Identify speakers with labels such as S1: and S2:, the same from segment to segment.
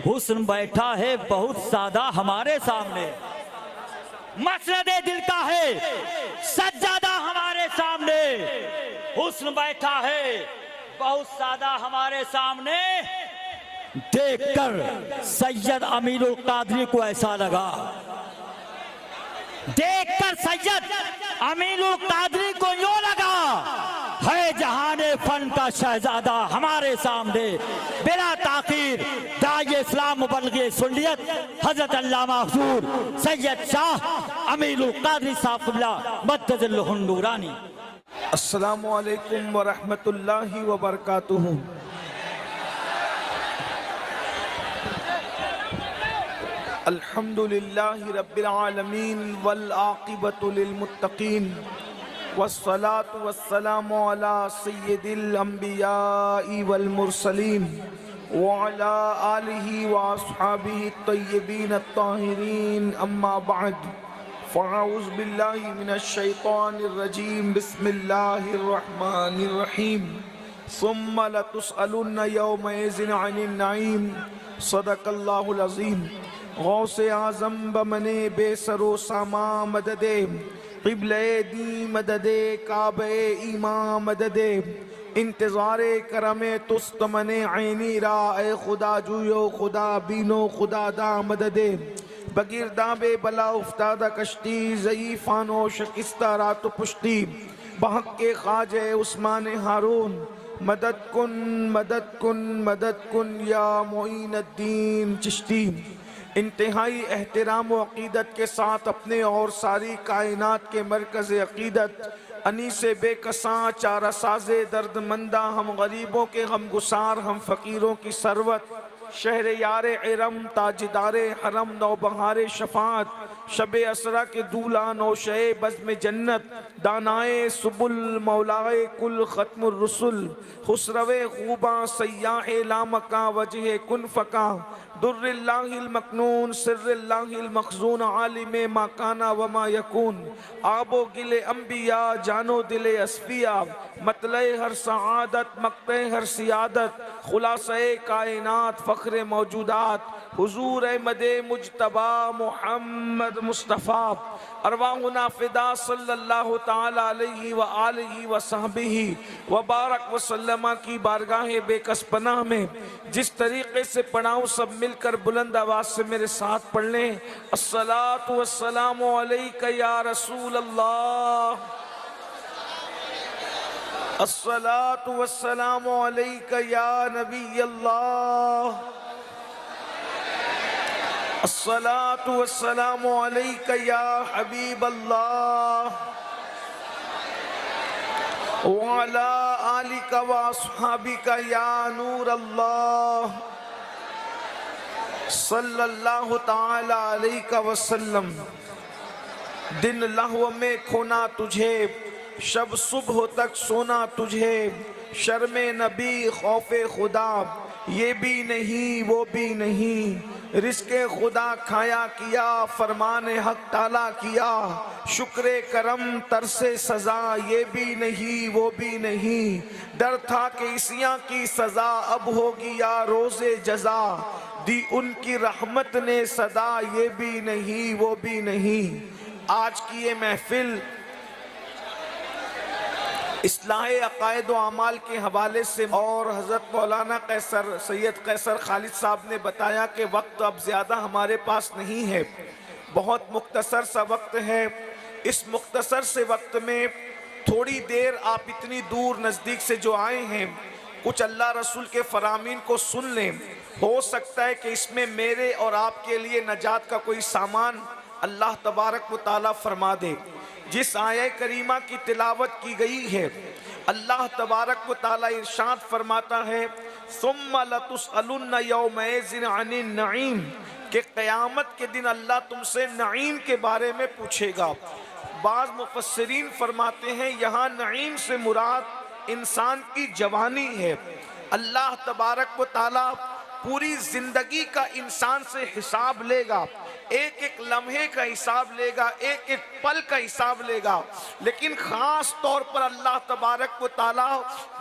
S1: हुस्न बैठा है बहुत सादा हमारे सामने, मसरदे दिल का है सज्जादा हमारे सामने। हुस्न बैठा है बहुत सादा हमारे सामने, देखकर सैयद अमीरुल कादरी को ऐसा लगा, देखकर सैयद अमीरुल कादरी को यूं लगा है जहाने फन का शहजादा हमारे सामने। बिला ताखीर दाए इस्लाम मुबल्लिग़ सुन्नियत हजरत अल्लामा हुजूर सैयद शाह अमीरुल कादरी साहब क़िबला मद्दज़िल्लुहुन नूरानी।
S2: अस्सलामु अलैकुम व रहमतुल्लाहि व बरकातुहू। अल्हम्दुलिल्लाहि रब्बिल आलमीन वल आक़िबतु लिल मुत्तक़ीन वस्सलातु वस्सलामु अला सय्यिदिल अंबियाइ वल मुरसलीन व अला आलिहि व अस्हाबिहि तय्यबीन अत्ताहिरीन। अम्मा बअद फ़अऊज़ु बिल्लाहि मिनश शैतानिर रजीम। बिस्मिल्लाहिर रहमानिर रहीम। सुम्मा लतुसअलुन्ना यौमइज़िन अनिन नईम। सदक़ल्लाहुल अज़ीम। गौसे आज़म बमने बेसरो सामा मददे, क़िबले दी मददे, काबे ईमा मददे, इंतज़ारे करमे तुस्त मने ऐनी रा, ए खुदा जुयो खुदा बीनो खुदा दा मददे। बगिरदाबे बला उफ्तादा कश्ती, ज़ईफ़ानो शकिस्ता रात पुश्ती, बहक के ख्वाजे उस्मान हारून, मदद कुन मदद कुन मदद कुन या मोइनुद्दीन चिश्ती। इंतहाई एहतराम व अक़ीदत के साथ अपने और सारी कायनात के मरकज़ अक़ीदत अनीसे बेकसां चारा साज़े दर्दमंदा, हम गरीबों के गमगुसार, हम फ़कीरों की सरवत, शहर यार इरम, ताजदारे हरम, नौबहारे शफ़ात, शबे असरा के दूल्हा, नौशे बज़्म जन्नत, दानाए सुबुल, मौलाए कुल, ख़त्मुर रुसुल, खुसरवे खूबा, सय्याहे लामका, वजह कुन फ़का, दुर्रिल्लाहिल मकनून, सिर्रिल्लाहिल मखज़ून, आलिमे मा काना व मा यकून, आबो गिले अंबिया, जानो दिले अस्फिया, मतले हर सआदत, मक़ते हर सियादत, खुलासे कायनात, फ़ख्रे मौजूदात, हुजूर अहमदे मुज्तबा मुहम्मद मुस्तफ़ा, अरवाहुना फ़िदा सल्लल्लाहु ताला अलैहि व आलिहि व सहबिही व बारक व सल्लमा की बारगाह बेकस पनाह में जिस तरीक़े से पढ़ाऊँ सब मिलकर बुलंद आवाज़ से मेरे साथ पढ़ लें। अस्सलातु वस्सलामु अलैका या रसूल अल्लाह, अस्सलातु वस्सलामु अलैका या नबी अल्लाह, अस्सलातु वस्सलामु अलैका या हबीब अल्लाह, व अला आलिका व अस्हाबिका या नूर अल्लाह, सल्लल्लाहु ताला अलैका वसल्लम। दिन लहव में खोना तुझे, शब सुबह तक सोना तुझे, शर्मे नबी खौफे खुदा, ये भी नहीं वो भी नहीं, रिज़्क़े खुदा खाया किया, फरमाने हक ताला किया, शुक्रे करम तरसे सज़ा, ये भी नहीं वो भी नहीं, डर था कि इसियां की सज़ा अब होगी या रोज़े जज़ा, दी उनकी रहमत ने सदा, ये भी नहीं वो भी नहीं। आज की ये महफिल इस्लाहे अक़ायद व अमाल के हवाले से और हज़रत मौलाना कैसर सैयद कैसर खालिद साहब ने बताया कि वक्त अब ज़्यादा हमारे पास नहीं है, बहुत मुख्तसर सा वक्त है। इस मुख्तसर से वक्त में थोड़ी देर आप इतनी दूर नज़दीक से जो आए हैं, कुछ अल्लाह रसूल के फ़रामीन को सुन लें। हो सकता है कि इसमें मेरे और आपके लिए नजात का कोई सामान अल्लाह तबारक व तआला फरमा दे। जिस आया करीमा की तिलावत की गई है, अल्लाह तबारक व तआला इरशाद फरमाता है, सुम्मा लतुसअलुन्ना यौमइज़िन अनिन नईम, कि क़यामत के दिन अल्लाह तुमसे नईम के बारे में पूछेगा। बाज़ मुफस्सिरीन फरमाते हैं यहाँ नईम से मुराद इंसान की जवानी है। अल्लाह तबारक व तआला पूरी जिंदगी का इंसान से हिसाब लेगा, एक एक लम्हे का हिसाब लेगा, एक एक पल का हिसाब लेगा। लेकिन खास तौर पर अल्लाह तबारक व तआला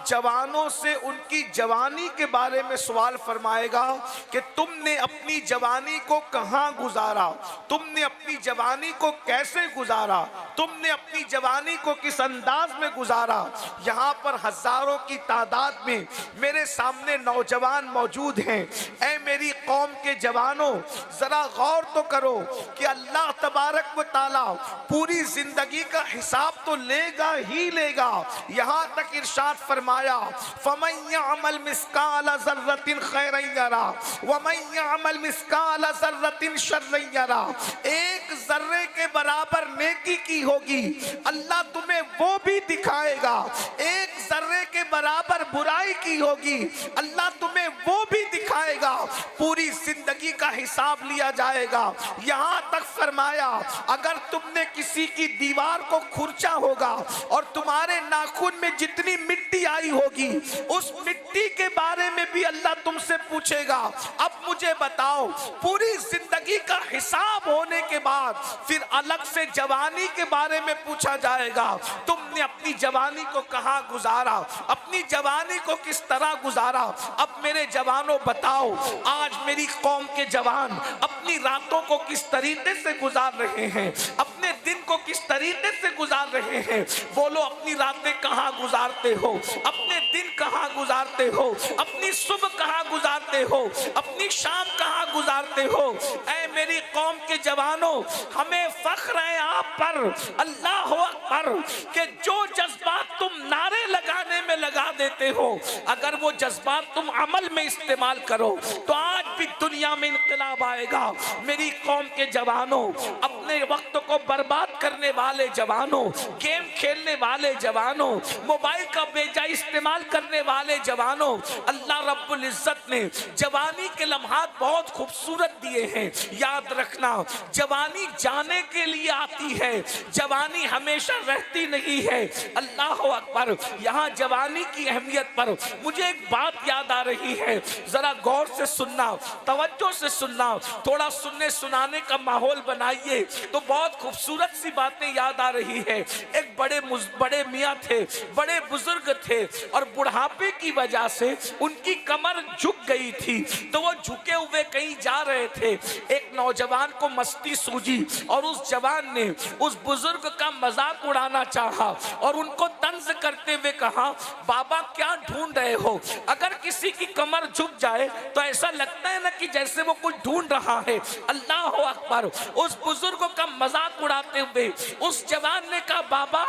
S2: जवानों से उनकी जवानी के बारे में सवाल फरमाएगा कि तुमने अपनी जवानी को कहाँ गुजारा, तुमने अपनी जवानी को कैसे गुजारा, तुमने अपनी जवानी को किस अंदाज में गुजारा। यहाँ पर हजारों की तादाद में मेरे सामने नौजवान मौजूद हैं। ऐ मेरी कौम के जवानों, जरा गौर तो करो कि अल्लाह तबारक व तआला पूरी जिंदगी का हिसाब तो लेगा ही लेगा। यहाँ तक इरशाद फरमाया, फमन यअमल मिस्काल ज़र्रतिन खैरन यरा व मन यअमल मिस्काल ज़र्रतिन शर्रन यरा। एक जर्रे के बराबर नेकी की होगी, अल्लाह तुम्हें वो भी दिखाएगा। एक जर्रे के बराबर बुराई की होगी, अल्लाह तुम्हें वो भी दिखाएगा। पूरी जिंदगी का हिसाब लिया जाएगा। यहाँ तक फरमाया, अगर तुमने किसी की दीवार को खुरचा होगा और तुम्हारे नाखून में जितनी मिट्टी आई होगी, उस मिट्टी के बारे में भी अल्लाह तुमसे पूछेगा। अब मुझे बताओ, पूरी जिंदगी का हिसाब होने के बाद फिर अलग से जवानी के बारे में पूछा जाएगा। तुमने अपनी जवानी को कहाँ गुजारा, अपनी जवानी को किस तरह गुजारा। अब मेरे जवानों बताओ, आज मेरी कौम के जवान अपनी रातों को किस तरीके से गुजार रहे हैं, अपने दिन को किस तरीके से गुजार रहे हैं। बोलो, अपनी रातें कहाँ गुजारते हो, अपने दिन कहाँ गुजारते हो, अपनी सुबह कहाँ गुजारते हो, अपनी शाम कहाँ गुजारते हो। ऐ मेरी कौम के जवानों, हमें फख्र है आप पर, अल्लाह अकबर, कि जो जज्बात तुम नारे लगाने में लगा देते हो, अगर वो जज्बात तुम अमल में इस्तेमाल करो तो आज भी दुनिया में इनकलाब आएगा। मेरी कौम के जवानों, अपने वक्त को बर्बाद करने वाले जवानों, गेम खेलने वाले जवानों, मोबाइल का बेजा इस्तेमाल करने वाले जवानों, अल्लाह रब्बुल इज्जत ने जवानी के लम्हात बहुत खूबसूरत दिए हैं। याद रखना, जवानी जाने के लिए आती है, जवानी हमेशा रहती नहीं है। अल्लाह अकबर। यहाँ जवानी की अहमियत पर मुझे एक बात याद आ रही है, जरा गौर से सुनना, तवज्जो से सुनना, थोड़ा सुनने सुनाने का माहौल बनाइए तो बहुत खूबसूरत सी बातें याद आ रही है। एक बड़े मियाँ थे, बड़े बुजुर्ग थे और बुढ़ापे की वजह से उनकी कमर झुक गई थी, तो वो झुके हुए कहीं जा रहे थे। एक नौजवान को मस्ती सूझी और उस जवान ने उस बुजुर्ग का मजाक उड़ाना चाहा और उनको तंज करते हुए कहा, बाबा क्या ढूंढ रहे हो? अगर किसी की कमर झुक जाए तो ऐसा लगता है ना कि जैसे वो कुछ ढूंढ रहा है। अल्लाह अकबर। उस बुजुर्ग का मजाक उड़ाते हुए उस जवान ने कहा, बाबा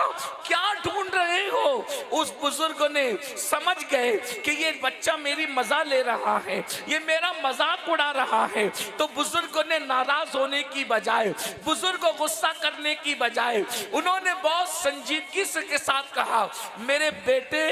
S2: क्या ढूंढ रहे हो? उस बुजुर्ग ने समझ गए कि ये बच्चा मेरी मजा ले रहा है, ये मेरा मजाक उड़ा रहा है। तो बुजुर्ग ने नाराज होने की बजाय, बुजुर्ग गुस्सा करने की बजाय, उन्होंने बहुत संजीदगी से के साथ कहा, मेरे बेटे,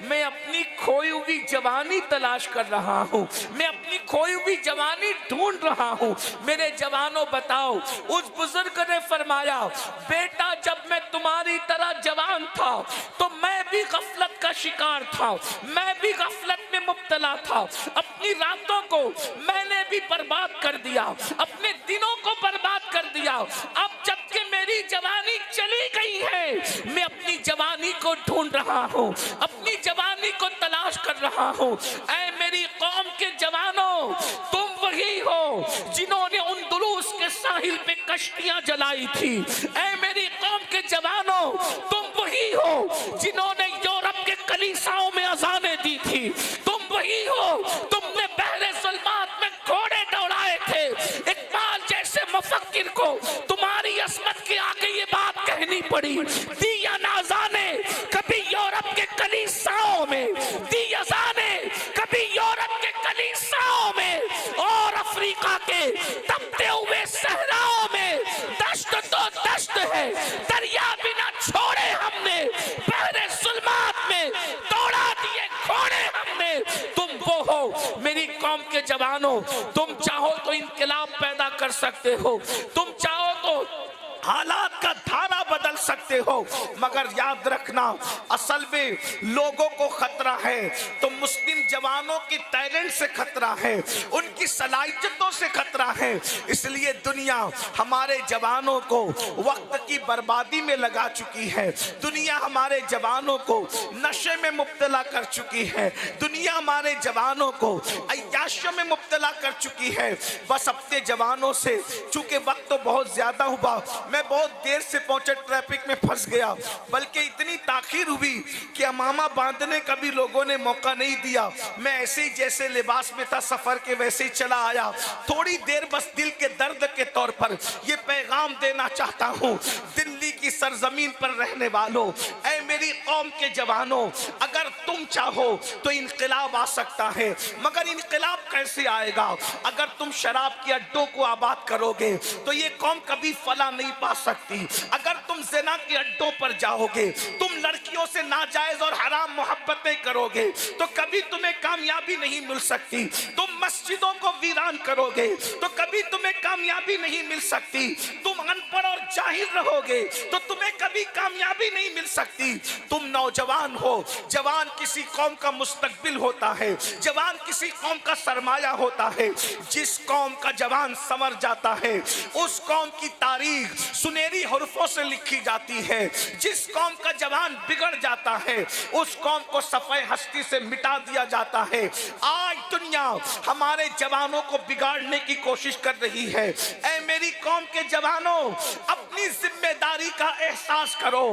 S2: मैं अपनी खोई हुई जवानी तलाश कर रहा हूँ, मैं अपनी खोई हुई जवानी ढूंढ रहा हूँ। मेरे जवानों बताओ, उस बुजुर्ग ने फरमाया, बेटा जब मैं तुम्हारी तरह जवान था तो मैं भी गफलत का शिकार था, मैं भी गफलत में मुब्तला था, अपनी रातों को मैंने भी बर्बाद कर दिया, अपने दिनों को बर्बाद कर दिया। अब जबकि मेरी जवानी चली गई है, मैं अपनी जवानी को ढूंढ रहा हूँ, अपनी जवानी को तलाश कर रहा हूँ। ऐ मेरी कौम के जवानों, तुम वही हो जिन्होंने उंदुलूस के साहिल पे कश्तियां जलाई थी। ऐ मेरी कौम के जवानों, तुम वही हो जिन्होंने यूरोप के कलीसाओं में अजानें दी थी। तुम वही हो, तुमने बहरे ज़ुल्मात में घोड़े दौड़ाए थे। इकबाल जैसे मुफक्किर को तुम्हारी असमत के आगे ये बात कहनी पड़ी, दी अज़ाने कभी यूरोप के कलीसाओं में, दी अज़ाने कभी यूरोप के कलीसाओं में और अफ्रीका के तपते हुए सहराओं में। दश्त तो दश्त है, दरिया बिना छोड़े हमने, बहरे ज़ुल्मात में दौड़ा दिए घोड़े हमने। तुम वो हो मेरी कौम के जवानों, तुम चाहो तो इनकलाब पैदा कर सकते हो, तुम चाहो तो हालात का धारा बदल सकते हो, मगर याद रखना असल में लोगों को खतरा है तो मुस्लिम जवानों के टैलेंट से खतरा है, उनकी सलाहियतों से खतरा है। इसलिए दुनिया हमारे जवानों को वक्त की बर्बादी में लगा चुकी है, दुनिया हमारे जवानों को नशे में मुब्तला कर चुकी है, दुनिया हमारे जवानों को अय्याशियों में मुब्तला कर चुकी है। बस अपने जवानों से, चूंकि वक्त तो बहुत ज्यादा हुआ, मैं बहुत देर से पहुंचा, ट्रैफिक में फंस गया, बल्कि इतनी ताखीर हुई कि अमामा बांधने का भी लोगों ने मौका नहीं दिया। मैं ऐसे ही जैसे लिबास में था सफर के वैसे ही चला आया। थोड़ी देर बस दिल के दर्द के तौर पर यह पैगाम देना चाहता हूं, दिल्ली की सरजमीन पर रहने वालों, ऐ मेरी कौम के जवानों, अगर तुम चाहो तो इनकलाब आ सकता है, मगर इनकलाब कैसे आएगा? अगर तुम शराब के अड्डों को आबाद करोगे तो ये कौम कभी फला नहीं पा सकती। अगर तुम ज़िना के अड्डों पर जाओगे, तुम लड़कियों से नाजायज और हराम मोहब्बतें करोगे तो कभी तुम्हें कामयाबी नहीं मिल सकती। तुम मस्जिदों को वीरान करोगे तो कभी तुम्हें कामयाबी नहीं मिल सकती। तुम अनपढ़ और जाहिल रहोगे तो तुम्हें कभी कामयाबी नहीं मिल सकती। तुम नौजवान हो, जवान किसी कौम का मुस्तकबिल होता है, जवान किसी कौम का सरमाया होता है। जिस कौम का जवान संवर जाता है उस कौम की तारीख सुनहरी हुर्फों से लिखी जाती है। जिस कौम का जवान बिगड़ जाता है उस कौम को सफाई हस्ती से मिटा दिया जाता है। आज दुनिया हमारे जवानों को बिगाड़ने की कोशिश कर रही है। ऐ मेरी कौम के जवानों, अपनी जिम्मेदारी का एहसास करो।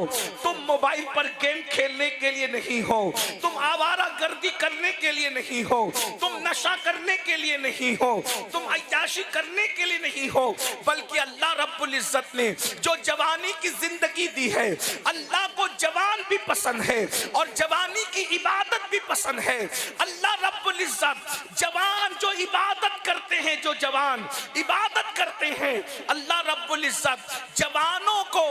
S2: तुम मोबाइल पर गेम खेलने के लिए नहीं हो, तुम आवारा गर्दी करने के लिए नहीं हो, तुम नशा करने के लिए नहीं हो, तुम अय्याशी करने के लिए नहीं हो, बल्कि अल्लाह रब्बुल इज्जत ने जो जवानी की जिंदगी दी है, अल्लाह को जवान भी पसंद है और जवानी की इबादत भी पसंद है। अल्लाह रब्बुल इज्जत जवान जो इबादत करते हैं, जो जवान इबादत करते हैं, अल्लाह रब्बुल इज्जत जवानों को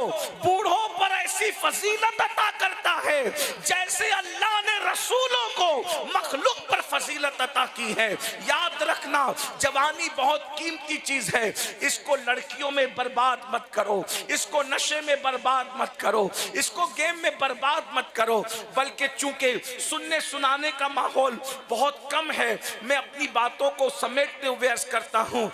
S2: बूढ़ों पर ऐसी फजीलत अता करता है जैसे अल्लाह ने रसूलों को मखलूक पर फजीलत अता की है। याद रखना, जवानी बहुत कीमती चीज है, इसको लड़कियों में बर्बाद मत करो, इसको नशे में बर्बाद मत करो, इसको गेम में बर्बाद मत करो। बल्कि चूंकि सुनने सुनाने का माहौल बहुत कम है, मैं अपनी बातों को समेटते हुए अर्ज करता हूं।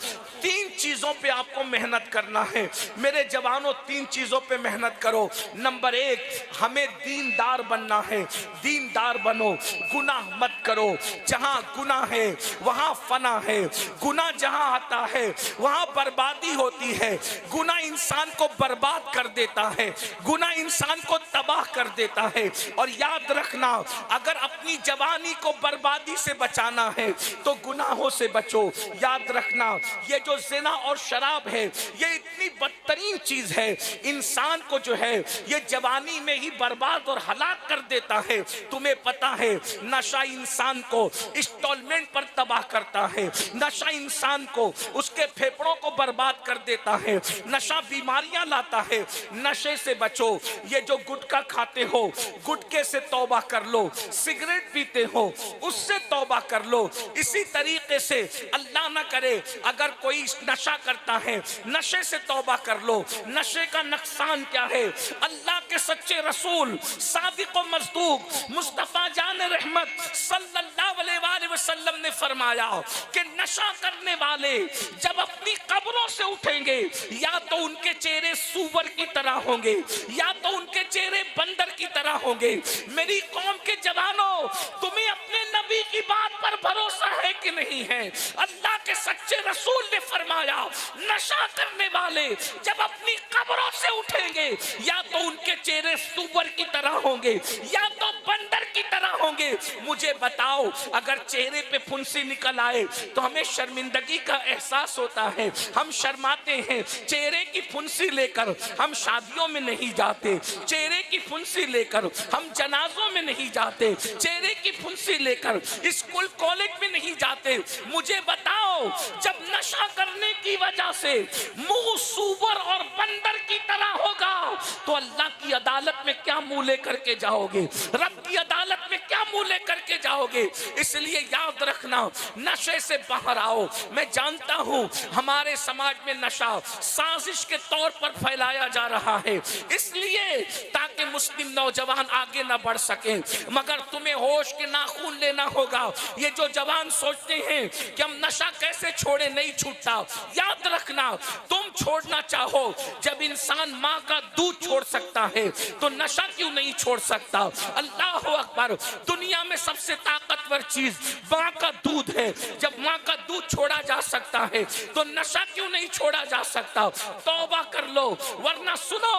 S2: 3 चीजों पे आपको मेहनत करना है मेरे जवानों, 3 चीजों पे मेहनत करो। नंबर 1, हमें दीनदार बनना है। दीनदार बनो, गुनाह मत करो। जहां गुनाह है वहां फना है, गुनाह जहां आता है वहां बर्बादी होती है। गुनाह इंसान को बर्बाद कर देता है, गुनाह इंसान को तबाह कर देता है। और याद रखना, अगर अपनी जवानी को बर्बादी से बचाना है तो गुनाहों से बचो। याद रखना, ये जो ज़िना और शराब है ये इतनी बदतरीन चीज है, इंसान को जो है ये जवानी में ही बर्बाद और हलाक कर देता है। तुम्हें पता है, नशा इंसान को इंस्टॉलमेंट पर तबाह करता है, नशा इंसान को उसके फेफड़ों को बर्बाद कर देता है, नशा बीमारियां लाता है। नशे से बचो। ये जो गुटखा खाते हो, गुटके से तौबा कर लो। सिगरेट पीते हो, उससे तौबा कर लो। इसी तरीके से अल्लाह ना करे अगर कोई नशा करता है, नशे से तौबा कर लो। नशे का नुकसान क्या है? अल्लाह के सच्चे रसूल सादिक व मज़दूक मुस्तफ़ा जान रहमत सल्लल्लाहु अलैहि वसल्लम ने फरमाया कि नशा करने वाले जब अपनी कब्रों से उठेंगे, या तो उनके चेहरे सूअर की तरह होंगे या तो उनके चेहरे बंदर की तरह होंगे। मेरी कौम के जवानों, तुम्हें अपने नबी की बात पर भरोसा है कि नहीं है? अल्लाह के सच्चे रसूल ने फरमाया, नशा करने वाले जब अपनी कब्रों से उठेंगे, या तो उनके चेहरे सूअर की तरह होंगे या तो बंदर की तरह होंगे। मुझे बताओ, अगर चेहरे पे फुंसी निकल आए तो हमें शर्मिंदगी का एहसास होता है, हम शर्माते हैं। चेहरे की फुंसी लेकर हम शादियों में नहीं जाते, चेहरे की फुंसी लेकर हम जनाजों में नहीं जाते, चेहरे की फुंसी लेकर स्कूल कॉलेज में नहीं जाते। मुझे बताओ, जब नशा करने की वजह से मुंह सूअर और बंदर की तरह होगा
S3: तो अल्लाह की अदालत में क्या मुंह लेकर के जाओगे, रब की अदालत में क्या मुंह लेकर के जाओगे। इसलिए याद रखना, नशे से बाहर आओ। मैं जानता हूं हमारे समाज में नशा साजिश के तौर पर फैलाया जा रहा है, इसलिए ताकि मुस्लिम नौजवान आगे ना बढ़ सके, मगर तुम्हें होश के नाखून लेना होगा। ये जो जवान सोचते हैं कि हम नशा कैसे छोड़े, नहीं छूटता। याद रखना, तुम छोड़ना चाहो, जब इंसान माँ का दूध छोड़ सकता है तो नशा क्यों नहीं छोड़ सकता। अल्लाह अकबर। दुनिया में सबसे ताकतवर चीज माँ का दूध है। जब माँ का दूध छोड़ा जा सकता है तो नशा क्यों नहीं छोड़ा जा सकता। तौबा कर लो, वरना सुनो,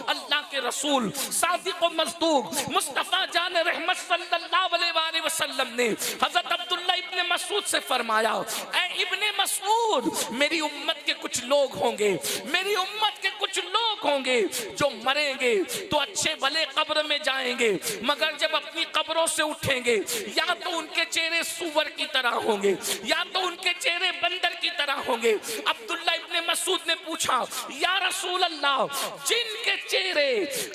S3: अल्लाह के रसूल सादिक व मस्दूक मुस्तफा जान रहमत सल्लल्लाहु अलैहि वसल्लम ने हजरत अब्दुल्ला इब्ने मसूद से फरमाया, ऐ इब्ने मसूद, मेरी उम्मत के कुछ लोग होंगे, मेरी उम्मत के कुछ लोग होंगे जो मरेंगे तो अच्छे भले कब्र में जाएंगे, मगर जब अपनी कब्रों से उठेंगे या तो उनके चेहरे सूअर की तरह होंगे या तो उनके चेहरे बंदर की तरह होंगे। अब्दुल्ला इब्ने मसूद ने पूछा, या रसूल अल्लाह, जिनके चेहरे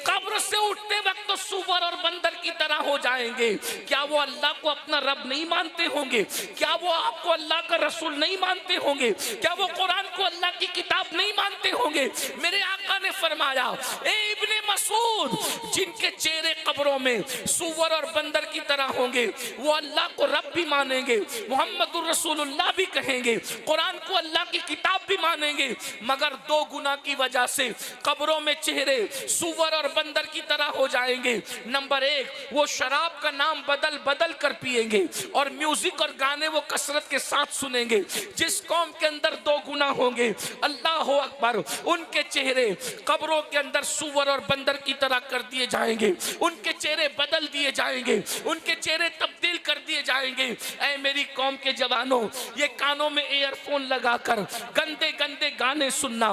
S3: कब्र से उठते वक्त तो सूअर और बंदर की तरह हो जाएंगे, क्या वो अल्लाह को अपना रब नहीं मानते होंगे? क्या वो आपको अल्लाह का रसूल नहीं मानते होंगे? क्या वो कुरान को अल्लाह की किताब नहीं मानते होंगे? मेरे आका ने फरमाया, ए इब्ने मसूद, जिनके चेहरे कब्रों में सूअर और बंदर की तरह होंगे वो अल्लाह को रब भी मानेंगे, मोहम्मदुर रसूलुल्लाह भी कहेंगे, कुरान को अल्लाह की किताब भी मानेंगे, मगर दो गुनाह की वजह से कब्रों में चेहरे सूअर और बंदर की तरह हो जाएंगे। नंबर एक, वो शराब का नाम बदल बदल कर पिएंगे और म्यूजिक और गाने वो कसरत के साथ सुनेंगे। जिस कौम के अंदर दो गुनाह होंगे, अल्लाह अकबर, उनके चेहरे कब्रों के अंदर सूअर और बंदर की तरह कर दिए जाएंगे, उनके चेहरे बदल दिए जाएंगे, उनके चेहरे तब्दील कर दिए जाएंगे। ऐ मेरी कौम के जवानों, ये कानों में ईयरफोन लगाकर गंदे गंदे गाने सुनना,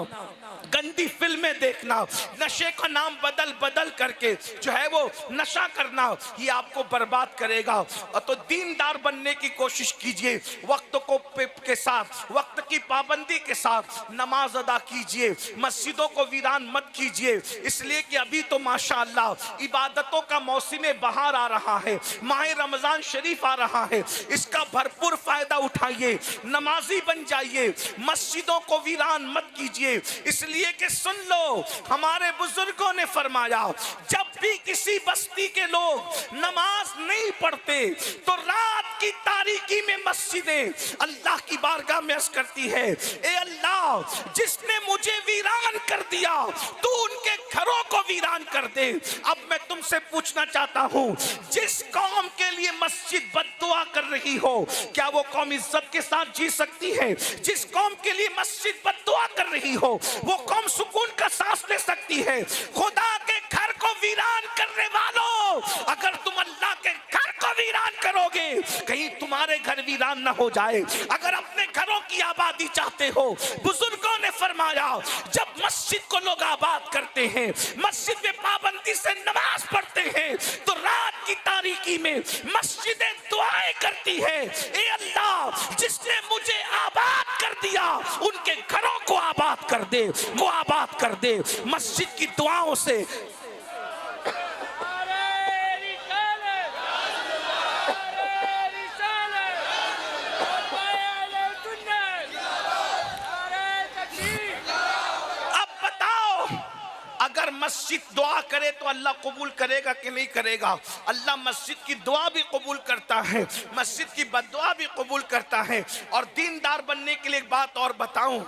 S3: गंदी फिल्में देखना, नशे का नाम बदल बदल करके जो है वो नशा करना, ये आपको बर्बाद करेगा। और तो दीनदार बनने की कोशिश कीजिए, वक्त को के साथ, वक्त की पाबंदी के साथ नमाज अदा कीजिए, मस्जिदों को वीरान मत कीजिए, इसलिए कि अभी तो माशाअल्लाह इबादतों का मौसम बहार आ रहा है, माह रमजान शरीफ आ रहा है, इसका भरपूर फायदा उठाइए, नमाजी बन जाइए, मस्जिदों को वीरान मत कीजिए। इसलिए कि सुन लो, हमारे बुजुर्गों ने फरमाया, जब भी किसी बस्ती के लोग नमाज नहीं पढ़ते तो रात की तारीकी में मस्जिदें अल्लाह की बारगाह में अर्ज करती है, ए अल्लाह, जिसने मुझे वीरान कर दिया तू उनके घरों को वीरान कर दे। अब मैं तुमसे पूछना चाहता हूं, जिस कौम के लिए मस्जिद बद्दुआ कर रही हो, क्या वो कौम इज्जत के साथ जी सकती है? जिस कौम के लिए मस्जिद बद्दुआ कर रही हो, वो कौम सुकून का सांस ले सकती है? खुदा के घर को वीरान करने वालों, अगर तुम अल्लाह के घर को वीरान करोगे, कहीं तुम्हारे घर वीरान ना हो जाए। अगर अपने घरों की आबादी चाहते हो, बुजुर्गों ने फरमाया, जब मस्जिद को लोग आबाद करते हैं, मस्जिद में पाबंदी से नमाज पढ़ते हैं, तो रात की तारीकी में मस्जिदें दुआएं करती है, ए अल्लाह, जिसने मुझे आबाद कर दिया उनके घरों को आबाद कर दे, वो आबाद कर दे। मस्जिद की दुआओं से अगर मस्जिद दुआ करे तो अल्लाह कबूल करेगा कि नहीं करेगा? अल्लाह मस्जिद की दुआ भी कबूल करता है, मस्जिद की बद्दुआ भी कबूल करता है। और दीनदार बनने के लिए एक बात और बताऊं,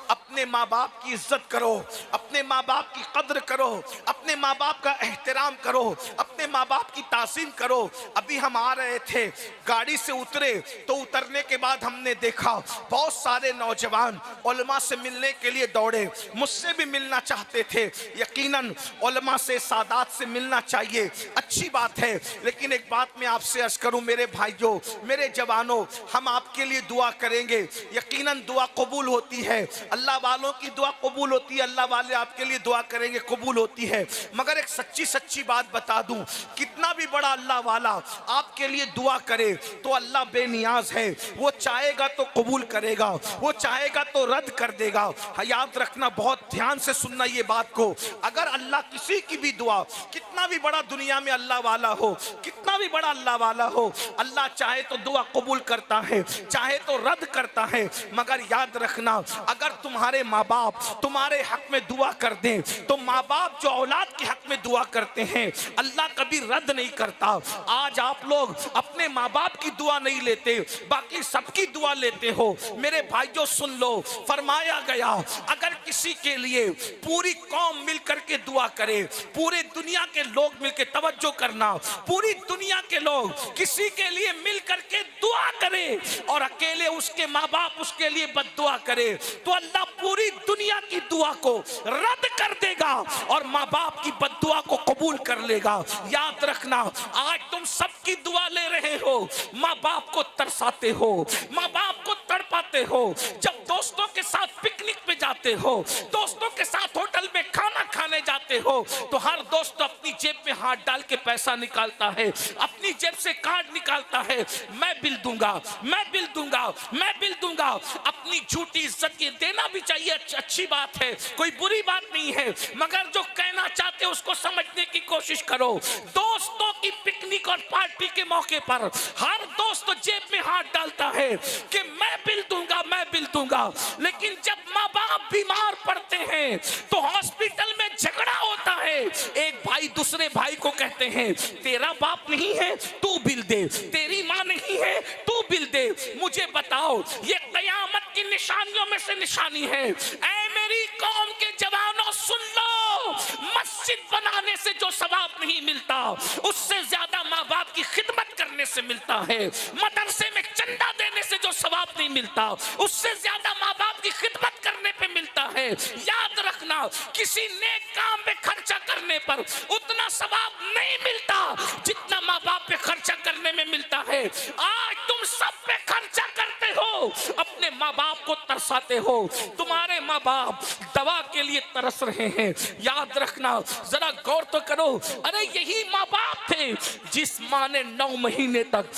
S3: अपने माँ बाप की इज्जत करो, अपने माँ बाप की कद्र करो, अपने माँ बाप का एहतराम करो, अपने माँ बाप की तासीम करो। अभी हम आ रहे थे, गाड़ी से उतरे तो उतरने के बाद हमने देखा बहुत सारे नौजवान उलमा से मिलने के लिए दौड़े, मुझसे भी मिलना चाहते थे। यकीनन उलमा
S2: से, सादात से मिलना चाहिए, अच्छी बात है। लेकिन एक बात मैं आपसे अर्ज करूं मेरे भाइयों, मेरे जवानों, हम आपके लिए दुआ करेंगे, यकीनन दुआ कबूल होती है, अल्लाह वालों की दुआ कबूल होती है, अल्लाह वाले आपके लिए दुआ करेंगे, कबूल होती है। मगर एक सच्ची बात बता दूं, कितना भी बड़ा अल्लाह वाला आपके लिए दुआ करे तो अल्लाह बेनियाज है, वो चाहेगा तो कबूल करेगा, वो चाहेगा तो रद्द कर देगा। याद रखना, बहुत ध्यान से सुनना ये बात को। अगर अल्लाह किसी की भी दुआ, कितना भी बड़ा दुनिया में अल्लाह वाला हो, कितना भी बड़ा अल्लाह वाला हो, अल्लाह चाहे तो दुआ कबूल करता है, चाहे तो रद्द करता है। मगर याद रखना, अगर तुम्हारे माँ बाप तुम्हारे हक में दुआ कर दें तो माँ बाप जो औलाद के हक में दुआ करते हैं अल्लाह कभी रद्द नहीं करता। आज आप लोग अपने माँ बाप की दुआ नहीं लेते, बाकी सबकी दुआ लेते हो। मेरे भाइयों सुन लो, फरमाया गया अगर किसी के लिए पूरी कौम मिलकर के दुआ करे, पूरे दुनिया के लोग मिलकर, तवज्जो करना, पूरी दुनिया के लोग किसी के लिए मिलकर के दुआ करे और अकेले उसके माँ बाप उसके लिए बद्दुआ करे तो अल्लाह पूरी दुनिया की दुआ को रद्द कर देगा और माँ बाप की बद्दुआ को कबूल कर लेगा। याद रखना, आज तुम सबकी दुआ ले रहे हो, माँ बाप को तरसाते हो, माँ बाप को तड़पाते हो। जब दोस्तों के साथ पिकनिक पे जाते हो, दोस्तों के साथ होटल में खाना खाने जाते हो तो हर दोस्त अपनी जेब में हाथ डाल के पैसा निकालता है, अपनी जेब से कार्ड निकालता है, मैं बिल दूंगा, मैं बिल दूंगा, मैं बिल दूंगा। अपनी झूठी इज्जत ये देना भी चाहिए, अच्छी बात है, कोई बुरी बात नहीं है, मगर जो कहना चाहते हो उसको समझने की कोशिश करो। दोस्तों की पिकनिक और पार्टी के मौके पर हर दोस्त जेब में हाथ डालता है कि मैं बिल दूंगा, मैं बिल दूंगा। लेकिन जब माँ बाप बीमार पड़ते हैं तो हॉस्पिटल में झगड़ा होता है, एक भाई दूसरे भाई को कहते हैं तेरा बाप नहीं है तू बिल दे, तेरी माँ नहीं है तू बिल दे। मुझे बताओ, ये कयामत की निशानियों में से निशानी है। ऐ मेरी कौम के जवानों सुन लो, मस्जिद बनाने से जो सवाब नहीं मिलता उससे ज्यादा माँ बाप की खिदमत करने से मिलता है। मदरसे में चंदा देने से जो सवाब नहीं मिलता उससे ज्यादा माँ बाप की खिदमत करने पे मिलता है। याद रखना, किसी नेक काम पे खर्चा करने पर उतना सवाब नहीं मिलता जितना माँ बाप पे खर्चा करने में मिलता है। आज तुम सब पे खर्चा करते हो, अपने माँ बाप को तरसाते हो, तुम्हारे माँ बाप दवा के लिए तरस रहे हैं। याद रखना, जरा गौर तो करो, अरे यही माँ बाप थे जिस माँ ने 9 महीने तक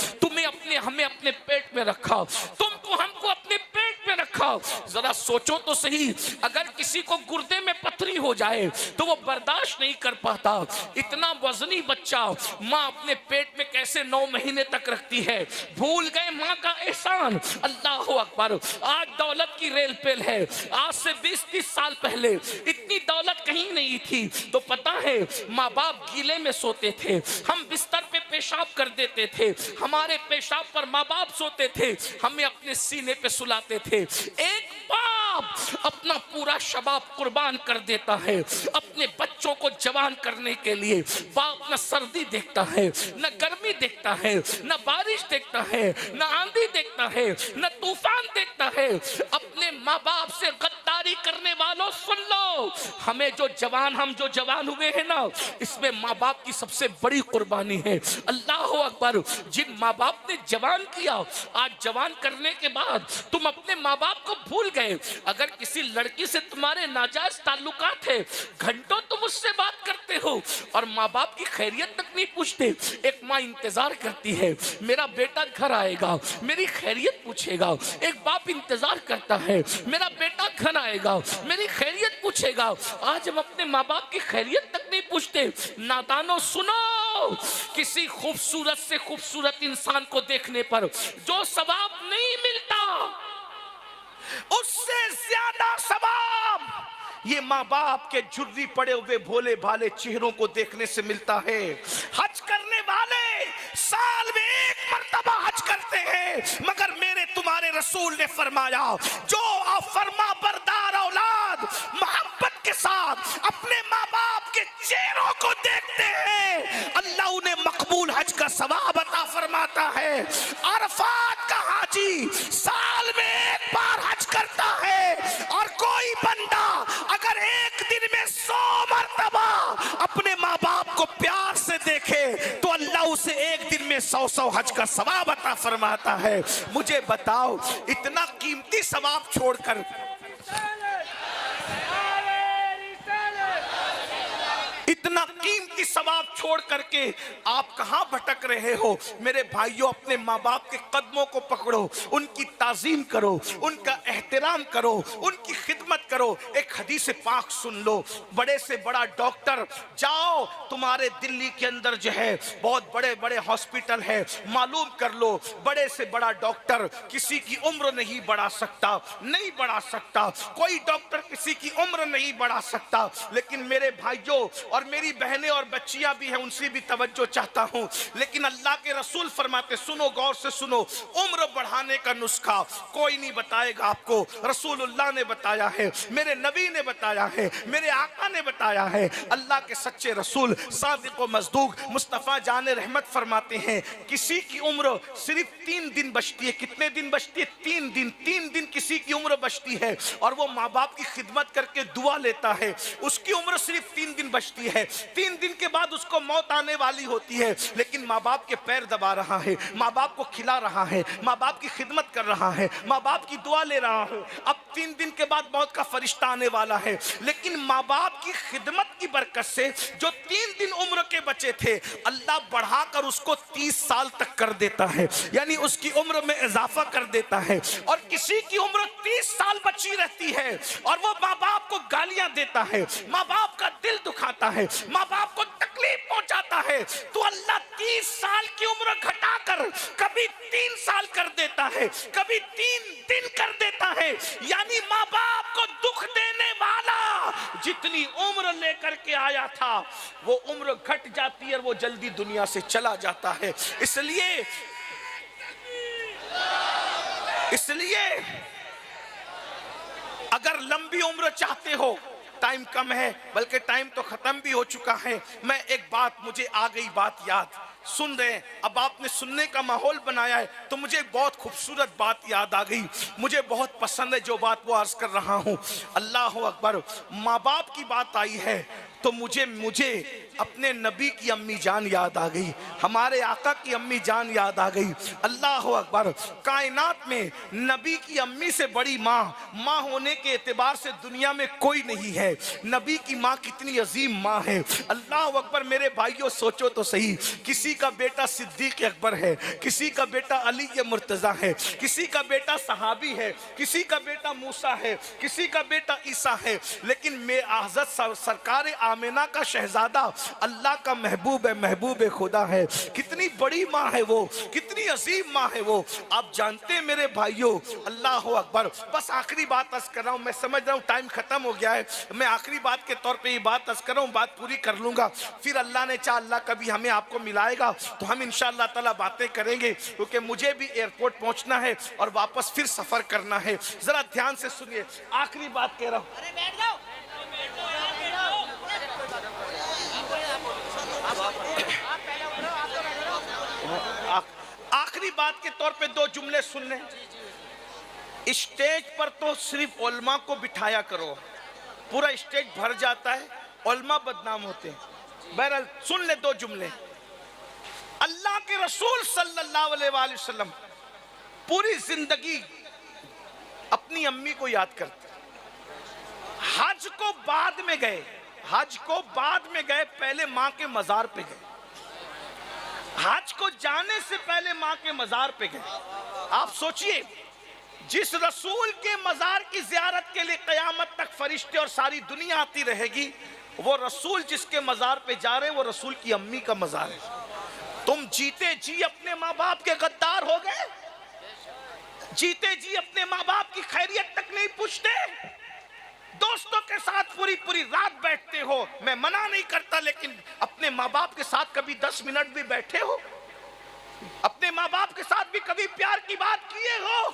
S2: हमें अपने पेट में रखा, तुमको हमको अपने पेट में रखा। जरा सोचो तो सही, अगर किसी को गुर्दे में पथरी हो जाए तो वो बर्दाश्त नहीं कर पाता। इतना वजनी बच्चा माँ अपने पेट में कैसे 9 महीने तक रखती है। भूल गए माँ का एहसान। अल्लाह अकबर। आज दौलत की रेल पेल है, आज से 20-30 साल पहले इतनी दौलत कहीं नहीं थी। तो पता है, माँ बाप गीले में सोते थे, हम बिस्तर पे पेशाब कर देते थे, हमारे पेशाब पर माँ बाप सोते थे, हमें अपने सीने पे सुलाते थे। एक बाप अपना पूरा शबाब कुर्बान कर देता है अपने बच्चों को जवान करने के लिए। बाप न सर्दी देखता है, न गर्मी देखता है, न बारिश देखता है, न आंधी देखता है, न तूफान देखता है। अपने माँ बाप से गद्दारी करने वालों सुन लो, हम जो जवान हुए हैं ना, इसमें माँ बाप की सबसे बड़ी कुर्बानी है। अल्लाह अकबर। जिन माँ बाप ने जवान किया, आज जवान करने के बाद तुम अपने माँ बाप को भूल गए। अगर किसी लड़की से तुम्हारे नाजायज ताल्लुकात है, घंटों तुम उससे बात करते हो और माँ बाप की खैरियत तक नहीं पूछते। एक माँ इंतजार करती है, मेरा बेटा घर आएगा, मेरी खैरियत पूछेगा। एक बाप इंतजार करता है, मेरा बेटा घर आएगा, मेरी खैरियत पूछेगा। आज हम अपने माँ बाप की खैरियत तक नहीं पूछते। नादानो सुनो, किसी खूबसूरत से खूबसूरत इंसान को देखने पर जो सवाब नहीं मिलता, उससे ज्यादा सवाब ये माँ बाप के झुर्री पड़े हुए भोले भाले चेहरों को देखने से मिलता है। हज करने वाले साल में 1 मर्तबा हज करते हैं, मगर मेरे तुम्हारे रसूल ने फरमाया, जो फरमा बरदार औलाद मोहब्बत के साथ अपने माँ बाप के चेहरों को देखते हैं, अल्लाह उन्हें मकबूल हज का सवाब अता फरमाता है। अरफात का हाजी साल में 1 बार हज करता है और कोई बंदा अगर एक दिन में 100 मर्तबा अपने
S3: रखे तो अल्लाह उसे एक दिन में 100 हज का सवाब अता फरमाता है। मुझे बताओ, इतना कीमती सवाब छोड़कर इतना कीमती सवाब छोड़ करके आप कहां भटक रहे हो? मेरे भाइयों, अपने माँ बाप के कदमों को पकड़ो, उनकी ताजीम करो, उनका एहतराम करो, उनकी खिदमत करो। एक हदीस पाक सुन लो, बड़े से बड़ा डॉक्टर, जाओ तुम्हारे दिल्ली के अंदर जो है बहुत बड़े बड़े हॉस्पिटल है, मालूम कर लो, बड़े से बड़ा डॉक्टर किसी की उम्र नहीं बढ़ा सकता, नहीं बढ़ा सकता। कोई डॉक्टर किसी की उम्र नहीं बढ़ा सकता। लेकिन मेरे भाइयों और मेरी बहनें और बच्चियां भी हैं, उनसे भी तवज्जो चाहता हूं। लेकिन अल्लाह के रसूल फरमाते, सुनो, गौर से सुनो, उम्र बढ़ाने का नुस्खा कोई नहीं बताएगा आपको, रसूलुल्लाह ने बताया है, मेरे नबी ने बताया है, मेरे आका ने बताया है। अल्लाह के सच्चे रसूल सादिक व मज़दूक मुस्तफ़ा जान रहमत फरमाते हैं, किसी की उम्र सिर्फ 3 दिन बचती है। कितने दिन बचती है? 3 दिन। 3 दिन किसी की उम्र बचती है और वो माँ बाप की खिदमत करके दुआ लेता है, उसकी उम्र सिर्फ 3 दिन बचती है। 3 दिन के बाद उसको मौत आने वाली होती है, लेकिन माँ बाप के पैर दबा रहा है, माँ बाप को खिला रहा है, माँ बाप की खिदमत कर रहा है, माँ बाप की दुआ ले रहा है। अब 3 दिन के बाद मौत का फरिश्ता आने वाला है, लेकिन माँ बाप की खिदमत की बरकत से जो 3 दिन उम्र के बचे थे, अल्लाह बढ़ाकर उसको 30 साल तक कर देता है, यानी उसकी उम्र में इजाफा कर देता है। और किसी की उम्र 30 साल बची रहती है और वो माँ बाप को गालियां देता है, माँ बाप का दिल दुखाता है, माँ बाप को तकलीफ पहुंचाता है, तो अल्लाह 30 साल की उम्र घटाकर कभी 3 साल कर देता है, कभी 3 दिन कर देता है। यानी माँ बाप को दुख देने वाला जितनी उम्र लेकर के आया था, वो उम्र घट जाती है और वो जल्दी दुनिया से चला जाता है। इसलिए अगर लंबी उम्र चाहते हो, टाइम कम है, बल्कि टाइम तो खत्म भी हो चुका है। मैं एक बात, मुझे आ गई बात याद, सुन रहे हैं, अब आपने सुनने का माहौल बनाया है तो मुझे बहुत खूबसूरत बात याद आ गई, मुझे बहुत पसंद है जो बात वो अर्ज कर रहा हूं। अल्लाह अकबर, माँ बाप की बात आई है तो मुझे अपने नबी की अम्मी जान याद आ गई, हमारे आका की अम्मी जान याद आ गई। अल्लाह अकबर, कायनात में नबी की अम्मी से बड़ी माँ होने के एतबार से दुनिया में कोई नहीं है। नबी की माँ कितनी अजीम माँ है। अल्लाह अकबर, मेरे भाइयों सोचो तो सही, किसी का बेटा सिद्दीक अकबर है, किसी का बेटा अली मुर्तजा है, किसी का बेटा सहाबी है, किसी का बेटा मूसा है, किसी का बेटा ईसा है, लेकिन मैं हज़रत सरकार आमिना का शहजादा अल्लाह का महबूब है, महबूब खुदा है। कितनी बड़ी माँ है वो, कितनी अजीम माँ है वो। आप जानते हैं मेरे भाइयों, अल्लाह अकबर, बस आखिरी बात अर्ज कर रहा हूँ, मैं समझ रहा हूँ टाइम खत्म हो गया है, मैं आखिरी बात के तौर पे ये बात अर्ज कर रहा हूँ, बात पूरी कर लूंगा, फिर अल्लाह ने चाहा, अल्लाह कभी हमें आपको मिलाएगा तो हम इंशाअल्लाह ताला बातें करेंगे, क्योंकि मुझे भी एयरपोर्ट पहुंचना है और वापस फिर सफर करना है। जरा ध्यान से सुनिए, आखिरी बात कह रहा हूँ। आखिरी बात के तौर पे 2 जुमले सुन लें। स्टेज पर तो सिर्फ उलमा को बिठाया करो, पूरा स्टेज भर जाता है, उलमा बदनाम होते हैं। बहरहाल सुन ले 2 जुमले। अल्लाह के रसूल सल्लल्लाहु अलैहि वसल्लम पूरी जिंदगी अपनी अम्मी को याद करते। हज को बाद में गए, हज को बाद में गए, पहले माँ के मजार पे गए। हज को जाने से पहले माँ के मजार पे गए। आप सोचिए, जिस रसूल के मजार की जियारत के लिए कयामत तक फरिश्ते और सारी दुनिया आती रहेगी, वो रसूल जिसके मजार पे जा रहे हैं वो रसूल की अम्मी का मजार है। तुम जीते जी अपने माँ बाप के गद्दार हो गए, जीते जी अपने माँ बाप की खैरियत तक नहीं पूछते, दोस्तों के साथ पूरी पूरी रात बैठते हो। मैं मना नहीं करता, लेकिन अपने माँ बाप के साथ कभी 10 मिनट भी बैठे हो? अपने माँ बाप के साथ भी कभी प्यार की बात किए हो?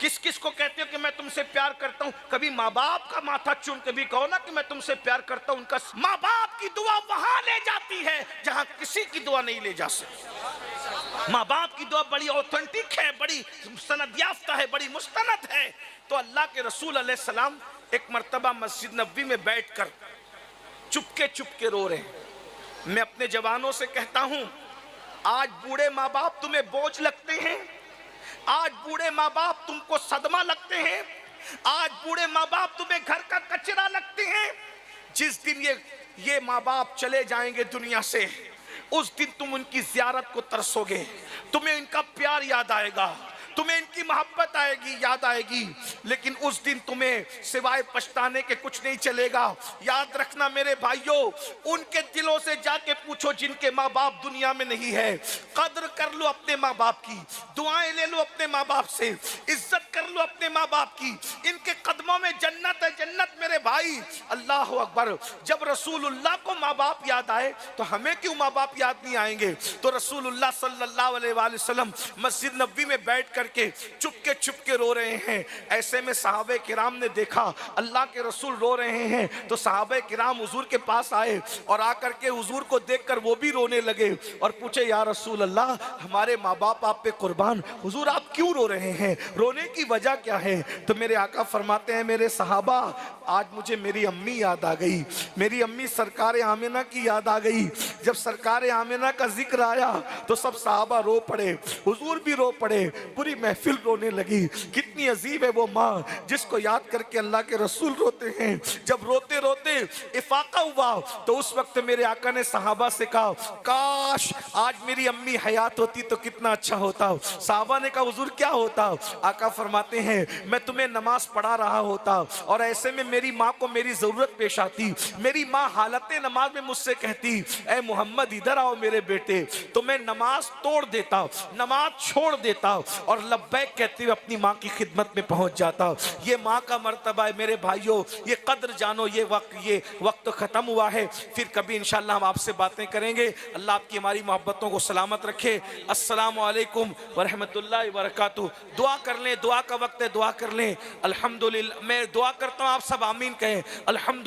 S3: किस किस को कहते हो कि मैं तुमसे प्यार करता हूं? कभी माँ बाप का माथा चूम के भी कहो ना कि मैं तुमसे प्यार करता हूं। उनका माँ बाप की दुआ वहां ले जाती है जहां किसी की दुआ नहीं ले जा सकती। माँ बाप की दुआ बड़ी ऑथेंटिक है, बड़ी सनद याफ्ता है, बड़ी मुस्तनद है। तो अल्लाह के रसूल अलैहि सलाम एक मर्तबा मस्जिद नबवी में बैठकर चुपके चुपके रो रहे हैं।
S2: मैं अपने जवानों से कहता हूं, आज बूढ़े माँ बाप तुम्हें बोझ लगते हैं, आज बूढ़े माँ बाप तुमको सदमा लगते हैं, आज बूढ़े माँ बाप तुम्हें घर का कचरा लगते हैं। जिस दिन ये माँ बाप चले जाएंगे दुनिया से, उस दिन तुम उनकी जियारत को तरसोगे, तुम्हें इनका प्यार याद आएगा, तुम्हें इनकी मोहब्बत आएगी, याद आएगी। लेकिन उस दिन तुम्हें सिवाय पछताने के कुछ नहीं चलेगा। याद रखना मेरे भाइयों, उनके दिलों से जाके पूछो जिनके माँ बाप दुनिया में नहीं है। कद्र कर लो अपने माँ बाप की, दुआएं ले लो अपने माँ बाप से, इज्जत कर लो अपने माँ बाप की। इनके कदमों में जन्नत है, जन्नत मेरे भाई। अल्लाह अकबर। जब रसूलुल्लाह को माँ बाप याद आए तो हमें क्यों माँ बाप याद नहीं आएंगे? तो रसूलुल्लाह सल्लल्लाहु अलैहि वसल्लम मस्जिद नबी में बैठ कर के चुपके रो रहे हैं। ऐसे में सहाबे किराम ने देखा अल्लाह के रसूल रो रहे हैं, तो सहाबे किराम हुजूर के पास आए और आकर के हुजूर को देखकर वो भी रोने लगे और पूछे, या रसूल अल्लाह, हमारे माँ बाप आप पे कुर्बान, हुजूर आप क्यों रो रहे हैं, रोने की वजह क्या है? तो मेरे आका फरमाते हैं, मेरे सहाबा, आज मुझे मेरी अम्मी याद आ गई, मेरी अम्मी सरकार आमिना की याद आ गई। जब सरकार आमिना का जिक्र आया तो सब सहाबा रो पड़े, हुजूर भी रो पड़े, पूरी महफिल रोने लगी। कितनी अजीब है वो माँ जिसको याद करके अल्लाह के रसूल रोते हैं। जब रोते रोते इफाका हुआ तो उस वक्त मेरे आका ने सहाबा से कहा, काश आज मेरी अम्मी हयात होती तो कितना अच्छा होता। सहाबा ने कहा, हुजूर क्या होता? आका फरमाते हैं, मैं तुम्हें नमाज पढ़ा रहा होता और ऐसे में मेरी माँ को मेरी जरूरत पेश आती। मेरी माँ हालत नमाज में मुझसे कहती, ऐ मोहम्मद इधर आओ मेरे बेटे, तो मैं नमाज तोड़ देता, नमाज छोड़ देता और लब्बैक कहते हुए अपनी माँ की खिदमत में पहुंच जाता। ये माँ का मर्तबा है मेरे भाइयों, ये कद्र जानो। ये वक्त खत्म हुआ है, फिर कभी इंशाअल्लाह हम आपसे बातें करेंगे। अल्लाह आपकी हमारी मोहब्बतों को सलामत रखे। अस्सलामु अलैकुम व रहमतुल्लाहि व बरकातुहू। दुआ कर लें, दुआ का वक्त है, दुआ कर लें। अल्हम्दुलिल्लाह, मैं दुआ करता हूँ आप सब आमीन कहें। अल्हम्दुलिल्लाह।